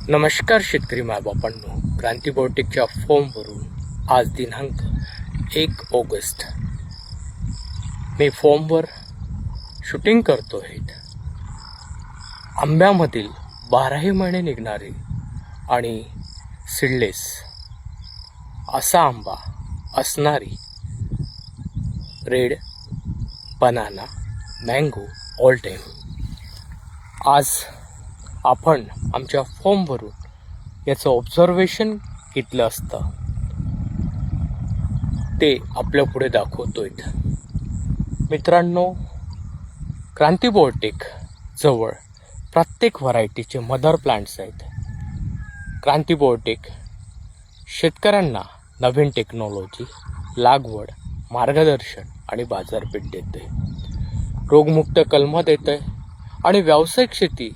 नमस्कार शेतकरी मायबापांनो, क्रांती बायोटेकच्या फॉर्मवरून आज दिनांक 1 ऑगस्ट मी फॉर्मवर शूटिंग करतो आहे. आंब्यामधील 12ही महिने निघणारे आणि सीडलेस असा आंबा असणारी red banana mango all time आज आपण आमच्या फॉर्मवरून याचं ऑब्झर्वेशन घेतलं असतं ते आपल्या पुढे दाखवतोय. मित्रांनो, क्रांती बायोटेक जवळ प्रत्येक व्हरायटीचे मदर प्लांट्स आहेत. क्रांती बायोटेक शेतकऱ्यांना नवीन टेक्नॉलॉजी, लागवड, मार्गदर्शन आणि बाजारपेठ देते. रोगमुक्त कलम देते आणि व्यावसायिक शेती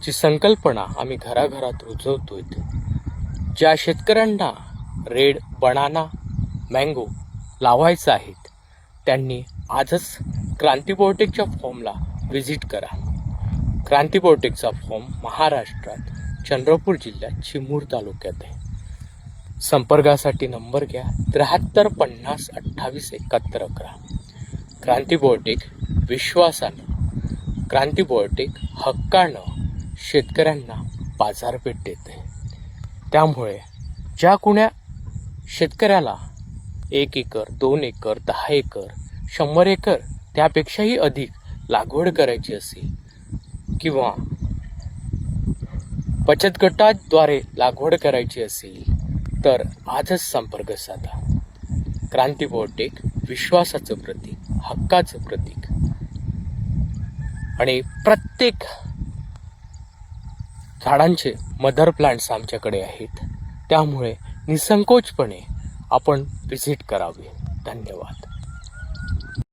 ची संकल्पना आम्ही घराघरात रुजवतोय. ज्या शेतकऱ्यांना रेड बनाना मँगो लावायचा आहेत त्यांनी आजच क्रांती बायोटेकच्या फॉर्मला व्हिजिट करा. क्रांती बायोटेकचा फॉर्म महाराष्ट्रात चंद्रपूर जिल्ह्यात चिमूर तालुक्यात आहे. संपर्कासाठी नंबर घ्या 73 50 28 71 11. क्रांती बायोटेक विश्वासानं, क्रांती बायोटेक हक्कानं शेतकऱ्यांना बाजारपेठ देते. त्यामुळे ज्या कुण्या शेतकऱ्याला 1 एकर, 2 एकर, 10 एकर, 100 एकर त्यापेक्षाही अधिक लागवड करायची असेल किंवा बचत गटाद्वारे लागवड करायची असेल तर आजच संपर्क साधा. क्रांती बायोटेक विश्वासाचं प्रतीक, हक्काचं प्रतीक आणि प्रत्येक झाडांचे मदर प्लांट्स आमच्याकडे आहेत. त्यामुळे निसंकोचपणे आपण व्हिजिट करावे. धन्यवाद.